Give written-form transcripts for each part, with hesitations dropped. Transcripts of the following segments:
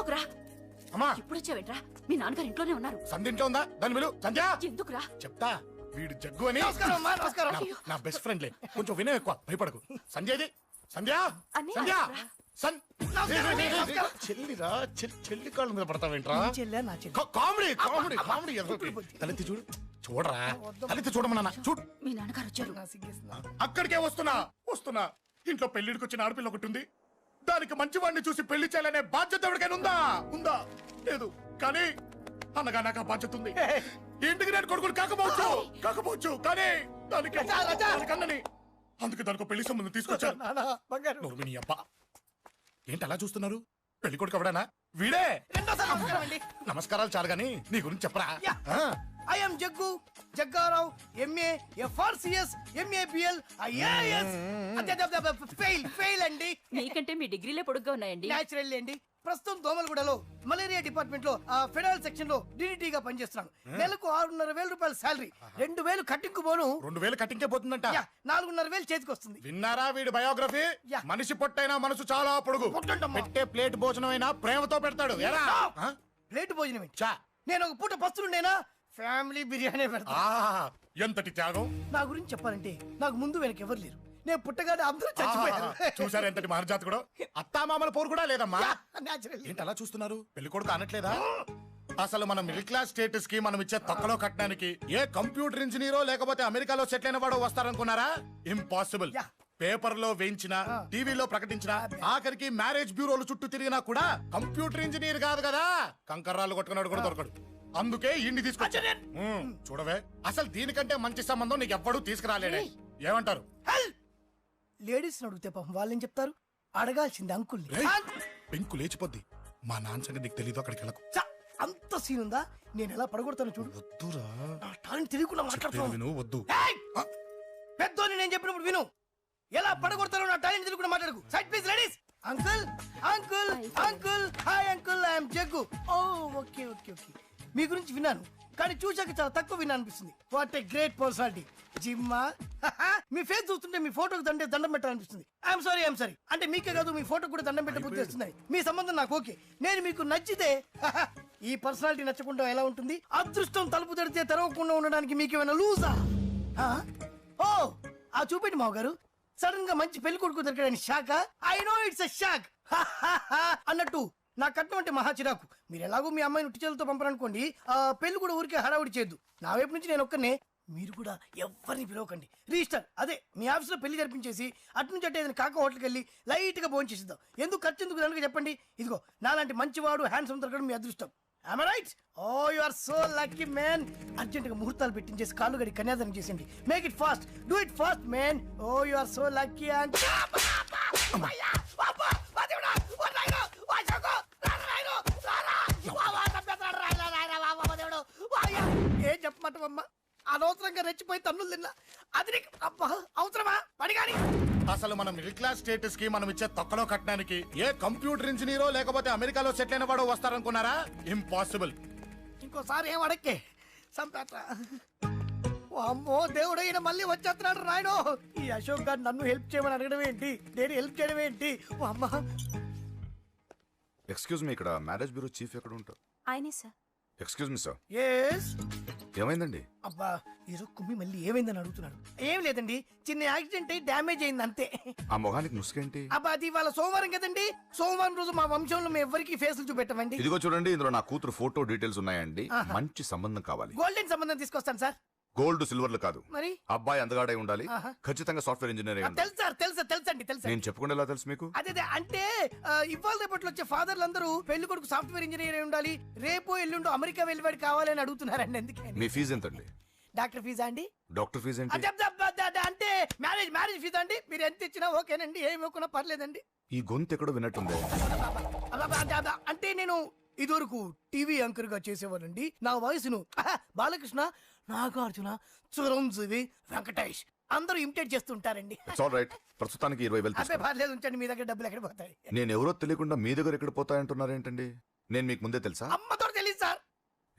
అరవకురా. అమ్మా ఇప్పుడు వచ్చావేంట్రా? మీ నాన్నగారు ఇంట్లోనే ఉన్నారు. సంధ్య ఇంట్లో ఉందా? దాని విలు. సంధ్య ఎందుకురా? చెప్తా. వీడు జగ్గు అని నమస్కారం. నా బెస్ట్ ఫ్రెండ్లే. కొంచెం వినయం ఎక్కువ, భయపడకు. సంధ్యది. సంధ్య అన్నయ్య, సంధ్య రా. చెల్లిరా చెల్లి కాళ్ళ మీద పడతావేంట్రా? నా చెల్లి. Comedy comedy comedy. తలెత్తి చూడు. చూడరా, తలెత్తి చూడమన్నా. చూడు, మీ నాన్నగారు వచ్చారు. అక్కడికే వస్తున్నా. ఇంట్లో పెళ్లిడికి వచ్చిన ఆడపిల్ల ఒకటి ఉంది. దానికి మంచివాడిని చూసి పెళ్లి చేయాలనే బాధ్యత ఎవరికైనా ఉందా? లేదు. కానీ అన్నగా నాకు ఆ బాధ్యత ఉంది. ఇంటికి నేను కొడుకులు కాకపోవచ్చు కానీ దానికన్నని. అందుకే దానికి పెళ్లి సంబంధం తీసుకొచ్చాను. నోర్మిని అబ్బా, ఏంటి అలా చూస్తున్నారు? పెళ్లి కొడుకు ఎవడనా? వీడే. నమస్కారాలు చాలు గాని నీ గురించి చెప్పరా. I am Jaggu, Jaggarao, MA, FRCS, MABL, IAS. Fail అండి. మీకంటే మీ డిగ్రీలే పొడుగ్గా ఉన్నాయండి. న్యాచురల్ అండి. ప్రస్తుతం దోమలగూడలో మలేరియా డిపార్ట్మెంట్ లో ఫెడరల్ సెక్షన్ లో DDT గా పనిచేస్తున్నాను. నెలకు 6,500 రూపాయల శాలరీ, 2,000 కట్టింగ్ పోను. 2,000 కట్టింకే పోతుందంట. 4,500 చేతికి వస్తుంది. విన్నారా వీడి బయోగ్రఫీ? మనిషి పొట్టైనా మనసు చాలా పొడుగు. పెట్టే ప్లేట్ భోజనం అయినా ప్రేమతో పెడతాడు. ప్లేట్ భోజనం ఏంటి? నేను ఒక పూట పస్తులుండేనా ఫ్యామిలీ బిర్యానీ పెడతా. ఎంతటి త్యాగం! నా గురించి చెప్పాలంటే నాకు ముందు వెనక ఎవరు లేరు. నేను పుట్టగానే అందరూ చచ్చిపోయారు. చూసారు ఎంతటి మహర్జాత్ కూడా. అత్తామామల పోరు కూడా లేదమ్మా. న్యాచురల్. ఏంటి అలా చూస్తున్నారు? పెళ్లి కొడుకు అనట్లేదా? అసలు మన మిడిల్ క్లాస్ స్టేటస్ కి మనం ఇచ్చే తొక్కలో కట్టడానికి ఏ కంప్యూటర్ ఇంజనీరో లేకపోతే అమెరికాలో సెటిల్ అయిన వాడు వస్తారనుకున్నారా? ఇంపాసిబుల్. పేపర్ లో వేయించిన, టీవీలో ప్రకటించిన, ఆఖరికి మ్యారేజ్ బ్యూరోలు చుట్టూ తిరిగినా కూడా కంప్యూటర్ ఇంజనీర్ కాదు కదా, కంకర్రాలు కొట్టుకున్నాడు కూడా దొరకడు. అందుకే ఇండి తీసుకొచ్చా. చూడవే, అసలు దీనికంటే మంచి సంబంధం నీకు ఎవ్వడూ తీసుకురాలేడే. ఏమంటారు? లేడీస్ అడిగితే పాపం వాళ్ళేం చెప్తారు? అడగాల్సింది అంకుల్. పెంకు లేచిపోద్ది. మా నాన్న సంగతి నీకు తెలీదు. అక్కడికి వెళ్ళకు. అంత సీన్ ఉందా? నేను ఎలా పడగొడతాను చూడు. వద్దురా, నా టాలెంట్ తెలియకుండా మాట్లాడుతున్నాను. వద్దు. పెద్దోని నేను చెప్పినప్పుడు విను. ఎలా పడగొడతారో నా టాలెంట్ తెలియకుండా మాట్లాడకు. Side please ladies. Uncle uncle uncle hi uncle, I'm Jaggu. Oh okay okay okay. మీ గురించి విన్నాను కానీ చూశాక చాలా తక్కువ విన్నా అనిపిస్తుంది. What a great personality. జిమ్మా, మీ ఫేస్ చూస్తుంటే మీ ఫోటోకి దండం పెట్టాలనిపిస్తుంది. ఐఎమ్ సారీ అంటే మీకే కాదు, మీ ఫోటో కూడా దండం పెట్టే బుద్ధి వస్తుంది. మీ సంబంధం నాకు ఓకే. నేను మీకు నచ్చితే ఈ పర్సనాలిటీ నచ్చకుండా ఎలా ఉంటుంది? అదృష్టం తలుపు తెరితే తెరవకుండా ఉండడానికి మీకేమైనా లూజా? ఓ ఆ చూపెట్టి మావ గారు. సడన్ గా మంచి పెళ్లి కొడుకు దొరికాడని shock. I know it's a shock అన్నట్టు నా కట్నం అంటే మహా చిరాకు. మీరు ఎలాగో మీ అమ్మాయిని ఉట్టి చేతులతో పంపరనుకోండి, పెళ్లి కూడా ఊరికే హడావుడి చేయొద్దు. నా వైపు నుంచి నేను ఒక్కనే, మీరు కూడా ఎవరిని పిలవకండి. రిజిస్టర్ అదే మీ ఆఫీస్లో పెళ్లి జరిపించేసి అటు నుంచి అంటే ఏదైనా కాక హోటల్కి వెళ్ళి లైట్ గా భోజనం చేసిద్దాం. ఎందుకు ఖర్చు ఎందుకు దానికి చెప్పండి. ఇదిగో నాలాంటి మంచివాడు హ్యాండ్సమ్ దొరకడం మీ అదృష్టం. Am I right? Oh, you are so lucky, man. Urgent గా ముహూర్తాలు పెట్టించేసి కాళ్ళు గడి కన్యాదానం చేసేయండి. Make it fast. Do it fast, man. Oh, you are so lucky. And ఏం చెప్పమంటావమ్మా? అనవసరంగా రెచ్చిపోయి తన్నులు తిన్నా. అది నీకు అవసరమా? పడిగాని. అసలు మన మిడిల్ క్లాస్ స్టేటస్ కి మనం ఇచ్చే తొక్కలో కట్టడానికి ఏ కంప్యూటర్ ఇంజనీరో లేకపోతే అమెరికాలో సెటిల్ అయిన వాడు వస్తారనుకున్నారా? ఇంపాసిబుల్. ఇంకోసారి ఏం అడక్కే సంపేట. అమ్మో దేవుడు, ఈయన మళ్ళీ వచ్చేస్తున్నాడు రాయడు. ఈ అశోక్ గారు నన్ను హెల్ప్ చేయమని అడగడం ఏంటి, నేను హెల్ప్ చేయడం ఏంటి? అమ్మా ఎక్స్క్యూజ్ మీ, ఇక్కడ మ్యారేజ్ బ్యూరో చీఫ్ ఎక్కడ ఉంటారు? ఆయనే sir. Excuse me sir. Yes. ఏమైందండి? అబ్బా ఈరోజు కుమ్మి మళ్ళీ ఏమైందని అడుగుతున్నాడు. ఏం లేదండి, చిన్న యాక్సిడెంట్ అయి డ్యామేజ్ అయింది అంతే. ఆ మొహానికి ముసుకేంటి? అబ్బా అది ఇవాళ సోమవారం కదండి. సోమవారం రోజు మా వంశంలో మేము ఎవరికి ఫేసులు చూపెట్టమండి. ఇదిగో చూడండి, ఇందులో నా కూతురు ఫోటో డీటెయిల్స్ ఉన్నాయండి. మంచి సంబంధం కావాలి. గోల్డెన్ సంబంధం తీసుకొస్తాను సార్. గోల్డ్ సిల్వర్లు కాదు, మరి అబ్బాయి అందగాడై ఉండాలి. ఖచ్చితంగా సాఫ్ట్వేర్ ఇంజనీర్ అయి ఉండాలి. తెలుసు సార్, తెలుసండి. నేను చెప్పకుండా ఎలా తెలుసు మీకు? అదే అంటే ఇవాళ రేపట్లో వచ్చే ఫాదర్లు అందరూ పెళ్లి కొడుకు సాఫ్ట్వేర్ ఇంజనీర్ అయి ఉండాలి, రేపు ఎల్లుండో అమెరికా వెళ్ళివాడు కావాలని అడుగుతున్నారండి. అందుకే. మీ ఫీజు ఎంతండి? డాక్టర్ ఫీజా అండి? డాక్టర్ ఫీజు ఏంటి? అంటే మ్యారేజ్ ఫీజా అండి. మీరు ఎంత ఇచ్చినా ఓకేనండి, ఏమి ఇవ్వకున్నా పర్లేదండి. ఈ గొంతు ఎక్కడో విన్నట్టుంది. అంటే నేను ఇదివరకు టీవీ యాంకర్ గా చేసేవాడండి. నా వయసును బాలకృష్ణ, నాగార్జున, చిరంజీవి, వెంకటేష్ అందరూ ఇమిటేట్ చేస్తుంటారండి. ప్రస్తుతానికి 20,000. పర్లేదు ఉంచండి, మీ దగ్గర డబ్బులు ఎక్కడ పోతాయి? నేను ఎవరో తెలియకుండా మీ దగ్గర ఎక్కడ పోతాయంటున్నారేంటండి? నేను మీకు ముందే తెలుసా? అమ్మతో తెలియదు సార్.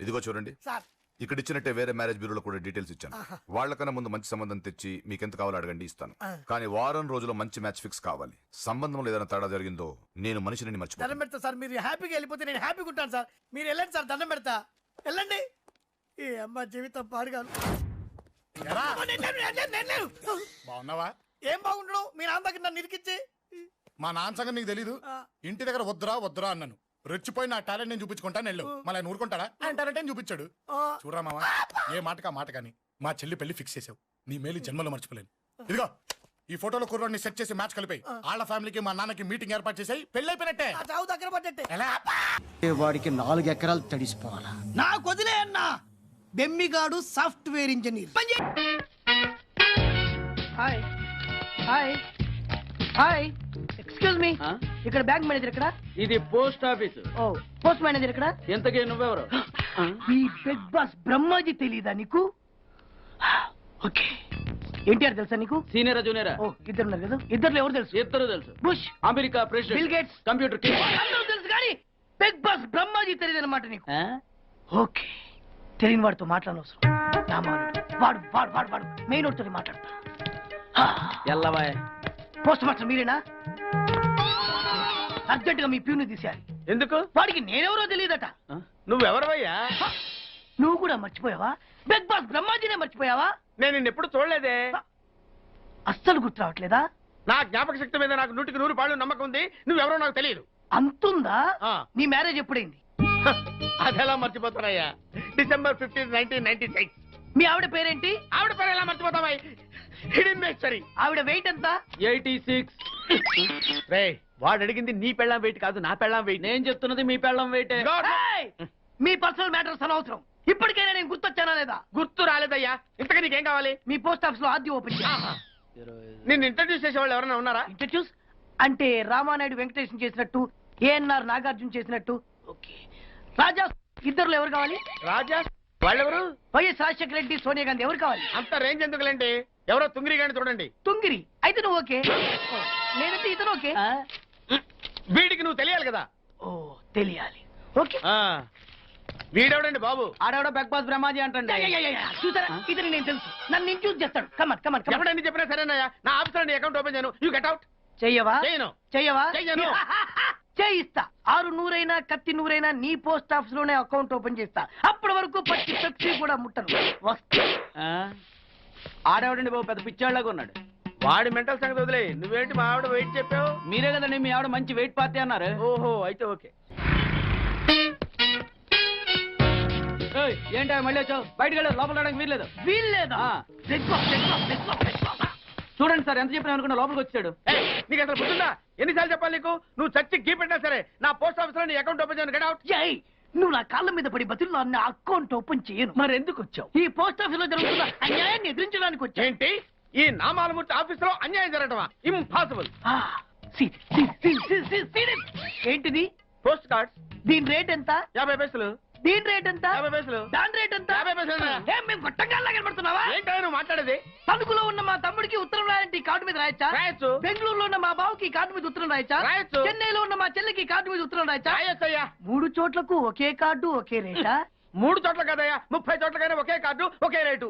ఇదిగో చూడండి సార్, ఇక్కడ ఇచ్చినట్టే వేరే మ్యారేజ్ బ్యూరోలో కూడా డీటెయిల్స్ ఇచ్చాను. వాళ్ళకన్నా ముందు మంచి సంబంధం తెచ్చి మీకు ఎంత కావాలో అడగండి, ఇస్తాను. కానీ వారం రోజుల్లో మంచి మ్యాచ్ ఫిక్స్ కావాలి. సంబంధంలో ఏదైనా తేడా జరిగిందో నేను మనిషిని దండం మర్చిపోతాను. పెడతా సార్, మీరు హ్యాపీగా వెళ్ళిపోతే నేను హ్యాపీగా ఉంటాను సార్. మీరు వెళ్ళండి సార్, దండం పెడతా. వెళ్ళండి. ఈ అమ్మ జీవితం పాడుగాను. ఎరా, నేను లేను. బాగున్నావా? ఏం బాగుండడం, మీ నాన్న దగ్గర నన్ను ఇరికిచ్చి. మా నాన్న సంగతి నీకు తెలీదు. ఇంటి దగ్గర వద్దురా వద్దురా అన్నాను. రెచ్చిపోయి నా టాలెంట్ నేను చూపించుకుంటాను వెళ్ళు. మళ్ళీ ఆయన ఊరుకుంటాడా? ఆయన టాలెంట్ ఏం చూపించాడు. చూడరా మావా, ఏ మాటకా మాట కానీ మా చెల్లి పెళ్లి ఫిక్స్ చేసావు. నీ మేలు జన్మలో మర్చిపోలేను. ఇదిగో ఈ ఫోటోలో కుర్రాడిని సెట్ చేసి మ్యాచ్ కలిపాయి. వాళ్ళ ఫ్యామిలీకి మా నాన్నకి మీటింగ్ ఏర్పాటు చేసాయి. పెళ్లి అయిపోయినట్టే. ఆ చావు దగ్గర పడ్డట్టే. ఎలా? వాడికి 4 ఎకరాలు తడిసిపోవాలా? నాకు వదిలే అన్నా. బెమ్మిగాడు software engineer. Hi hi hi, excuse me, ఇక్కడ బ్యాంక్ మేనేజర్ ఇక్కడ? ఇది post office. Oh, post manager ఇక్కడ? ఎంతకీ నువ్వెవరు? ఈ బిగ్ బాస్ బ్రహ్మాజీ తెలీదా నీకు? ఓకే, ఎన్టీఆర్ తెలుసా నీకు? సీనియరా జూనియరా? ఓ, ఇద్దరు ఉన్నారు కదా, ఇద్దరు ఎవరు తెలుసు? ఇద్దరు తెలుసు. Bush, America president, bill gates, computer king. అందరూ తెలుసు కానీ బిగ్ బాస్ బ్రహ్మాజీ తెలియదు అనమాట నీకు. ఓకే, తెలియని వాడితో మాట్లాడనవసరం. వాడు వాడు వాడు వాడు మెయిన్ వాడితో మాట్లాడతా. ఎల్లవాయ్. పోస్ట్ మాస్టర్ మీరేనా? అర్జెంట్ గా మీ ప్యూని తీసేయాలి. ఎందుకు? వాడికి నేనెవరో తెలియదట. నువ్వెవరవయ్యా? నువ్వు కూడా మర్చిపోయావా? బిగ్ బాస్ బ్రహ్మాజీనే మర్చిపోయావా? నేను నిన్నెప్పుడు చూడలేదే. అస్సలు గుర్తు రావట్లేదా? నా జ్ఞాపక శక్తి మీద నాకు 100కి 100 నమ్మకం ఉంది. నువ్వెవరో నాకు తెలియదు. అంతుందా? ఆ. నీ మ్యారేజ్ ఎప్పుడైంది? అదెలా మర్చిపోతానయ్యా? December 15, 1996. మీ ఆవిడ పేరేంటి? ఆవిడ పేరు ఎలా మర్చిపోతావా? హిడెన్మేశ్వరి. ఆవిడ వెయిట్ ఎంత? 86. రే, వాడు అడిగింది నీ పెళ్ళాం వెయిట్ కాదు, నా పెళ్ళాం వెయిట్. నేను చెప్తున్నది మీ పెళ్ళాం వెయిట్. ఏయ్! మీ పర్సనల్ మ్యాటర్స్ అనవసరం. ఇప్పటికైనా నేను గుర్తొచ్చానా లేదా? గుర్తు రాలేదయ్యా. ఇంతగా నీకేం కావాలి? మీ పోస్ట్ ఆఫీస్ లో ఆద్యం ఓపెన్ చేయాలి. నిన్ను ఇంట్రడ్యూస్ చేసే వాళ్ళు ఎవరైనా ఉన్నారా? ఇంట్రడ్యూస్ అంటే రామానాయుడు వెంకటేశం చేసినట్టు, ఏఎన్ఆర్ నాగార్జున చేసినట్టు. ఓకే, రాజా ఇద్దరులో ఎవరు కావాలి? రాజా వాళ్ళెవరు? వైఎస్ రాజశేఖర రెడ్డి, సోనియా గాంధీ ఎవరు కావాలి? అంత రేంజ్ ఎందుకులేండి, ఎవరో తుంగిరి గాని చూడండి. తుంగిరి అయితే నువ్వు ఓకే, లేదంటే ఇతను ఓకే. వీడికి నువ్వు తెలియాలి కదా. ఓ, తెలియాలి. ఓకే, వీడెవడండి బాబు? ఆడెవడో బిగ్ బాస్ బ్రహ్మాజీ అంటండి. చూసారా, ఇతను నేను తెలుసు. నన్ను ఇంట్రడ్యూస్ చేస్తాడు. Come on come on come on. ఎప్పుడైనా చెప్పినా సరేనయ్యా, నా ఆఫీస్ లో అకౌంట్ ఓపెన్ చేయను. You get out. చెయ్యవా? చేయను. చెయ్యవా? చెయ్యను. చేయిస్తా. 6 నూరైనా కత్తి నూరైనా నీ పోస్ట్ ఆఫీస్ లోనే అకౌంట్ ఓపెన్ చేస్తా. అప్పటి వరకు పచ్చి పెప్సీ కూడా ముట్టను. వస్తా. ఆడెవడండి బాబు? పెద్ద పిచ్చాళ్ళగా ఉన్నాడు. వాడి మెంటల్ సంగతి వదిలే. నువ్వేంటి మా ఆవిడ వెయిట్ చెప్పావు? మీరే కదండి మీ ఆవిడ మంచి వెయిట్ పార్టీ అన్నారు. ఓహో, అయితే ఓకే. ఏంటో మళ్ళీ వచ్చావు? బయటకు వెళ్ళదు, లోపల రావడానికి వీల్లేదు. వీల్లేదా? చూడండి సార్, ఎంత చెప్పినా అనుకున్నా లోపలికి వచ్చాడు. నీకు అసలు గుర్తుందా? ఎన్నిసార్లు చెప్పాలి నీకు? నువ్వు చచ్చి గీ పెట్టినా సరే నా పోస్ట్ ఆఫీస్ లో నీ అకౌంట్ ఓపెన్ చేయను. Get out. ఏయ్, నువ్వు నా కాళ్ళ మీద పడి బతుల్లో నా అకౌంట్ ఓపెన్ చేయను. మరి ఎందుకు వచ్చావు? ఈ పోస్ట్ ఆఫీస్ లో జరుగుతున్న అన్యాయాన్ని ఎదిరించడానికి వచ్చా. ఏంటి? ఈ నామాలమూర్తి ఆఫీస్ లో అన్యాయం జరగటమా? ఇంపాసిబుల్. ఏంటిది? Post cards. దీని రేట్ ఎంత? 50 పైసలు. దీని రేట్ ఎంత? 50 పైసలు. దాని రేట్ ఎంత? 50 పైసలు. ఏం మేము గొట్టంగాల్లా కనబడుతున్నావా? ఏంటో నువ్వు మాట్లాడేది? తణుకులో ఉన్న మా తమ్ముడికి ఉత్తరం రాయంటే ఈ కార్డు మీద రాయచ్చా? రాయొచ్చు. బెంగళూరులో ఉన్న మా బావుకి ఈ కార్డు మీద ఉత్తరం రాయచ్చా? రాయొచ్చు. చెన్నైలో ఉన్న మా చెల్లికి ఈ కార్డు మీద ఉత్తరం రాయచ్చా? రాయొచ్చయ్యా. 3 చోట్లకు ఒకే కార్డు ఒకే రేటా? 3 చోట్ల కదయ్యా, 30 చోట్లకైనా ఒకే కార్డు ఒకే రేటు.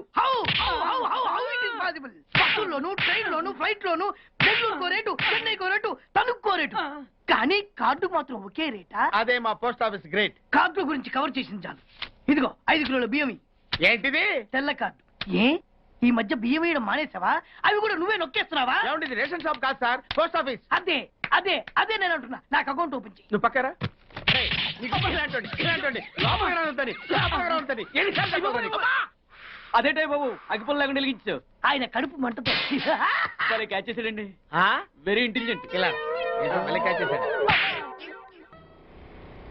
బస్సుల్లోను, ట్రైన్ లోను, ఫ్లైట్ లోను బెంగళూరుకో రేటు, చెన్నైకో రేటు, తణుక్కో రేటు, కానీ కార్డు మాత్రం ఒకే రేటా? అదే మా పోస్ట్ ఆఫీస్ గ్రేట్. కార్డు గురించి కవర్ చేసింది చాలు. ఇదిగో 5 కిలోల బియ్యం. ఏంటిది? తెల్ల కార్డు. ఏ ఈ మధ్య బియ్యం వేయడం మానేసావా? అవి కూడా నువ్వే నొక్కేస్తున్నావా? ఏమండి, రేషన్ షాప్ కాదు సార్, పోస్ట్ ఆఫీస్. అదే అదే అదే నేను అంటున్నా. నాకు అకౌంట్ ఓపెన్ చేయి. నువ్వు పక్కరా. అదేటే బాబు, అగ్గిపుల్ల లేకుండా వెలిగించావు. ఆయన కడుపు మంటతో సరే, క్యాచ్ చేసాడండి. Very intelligent. ఇలా మళ్ళీ క్యాచ్ చేశాడు.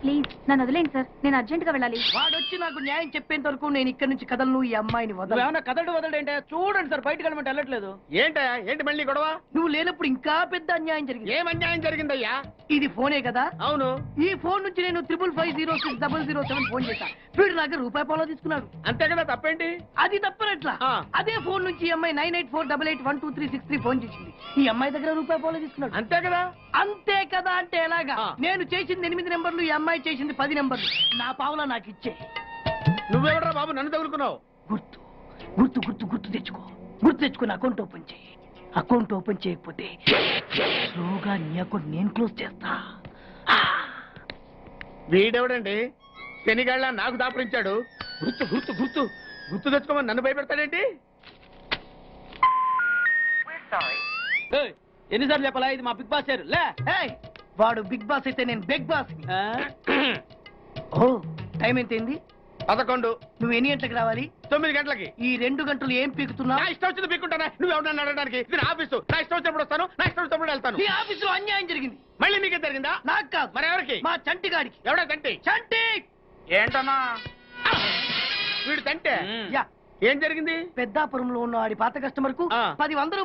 ప్లీజ్ నన్ను వదిలేండి సార్, నేను అర్జెంట్ గా వెళ్ళాలి. వాడొచ్చి నాకు న్యాయం చెప్పేంత వరకు నేను ఇక్కడి నుంచి కదలను. ఈ అమ్మాయిని వదలను. ఏమన్నా కదలడు వదలడు చూడండి సార్, బయటకు వెళ్ళమంటే వెళ్ళట్లేదు. ఏంటా? ఏంటి మళ్ళీ గొడవ? నువ్వు లేనప్పుడు ఇంకా పెద్ద అన్యాయం జరిగింది. ఏం అన్యాయం జరిగిందయ్యా? ఇది ఫోనే కదా? అవును. ఈ ఫోన్ నుంచి నేను 555060007 ఫోన్ చేశా. వీడు నాకు ₹1 తీసుకున్నాడు. అంతే కదా, తప్పేంటి? అది తప్పనట్లా. అదే ఫోన్ నుంచి ఈ అమ్మాయి 984888123363 ఫోన్ చేసింది. ఈ అమ్మాయి దగ్గర ₹1 తీసుకున్నాడు. అంతే కదా. అంతే కదా అంటే ఎలాగా? నేను చేసింది 8 నెంబర్లు, ఈ అమ్మాయి చేసింది 10 నెంబర్లు. నా పావులా నాకు ఇచ్చే. నువ్వెవడరా బాబు నన్ను తగులుకున్నావు? గుర్తు గుర్తు గుర్తు గుర్తు తెచ్చుకో. గుర్తు తెచ్చుకుని అకౌంట్ ఓపెన్ చేయి. అకౌంట్ ఓపెన్ చేయకపోతే స్లోగా నీ అకౌంట్ నేను క్లోజ్ చేస్తా. వీడెవడండి శనిగాళ్ళ నాకు దాపరించాడు? గుర్తు గుర్తు గుర్తు గుర్తు తెచ్చుకోమని నన్ను భయపెడతాడేంటి? ఏయ్, ఎన్నిసార్లు చెప్పాలా ఇది మా బిగ్ బాస్ సార్ లే. ఏయ్, వాడు బిగ్ బాస్ అయితే నేను బిగ్ బాస్. ఆ? ఓ టైం ఎంతైంది? 11. నువ్వు ఎన్ని గంటలకు రావాలి? 9 గంటలకి. ఈ 2 గంటలు ఏం పీకుతున్నా? నా ఇష్టం వచ్చింది పీక్కుంటానా? నువ్వు ఎవడన్నా అడగడానికి? ఇది నా ఆఫీసు. నా ఇష్టం వచ్చినప్పుడు వస్తాను, నా ఇష్టం వచ్చినప్పుడు వెళ్తాను. ఈ ఆఫీసులో అన్యాయం జరిగింది. మళ్ళీ మీకే జరిగిందా? నాకు కాదు, మరెవరికి? మా చంటి గాడికి. ఎవడా తంటి? చంటి ఏంటన్నా వీడు తంటే? యా, ఏం జరిగింది? పెద్దాపురంలో ఉన్న వాడి పాత కస్టమర్ కు ఆ. 10 వందలు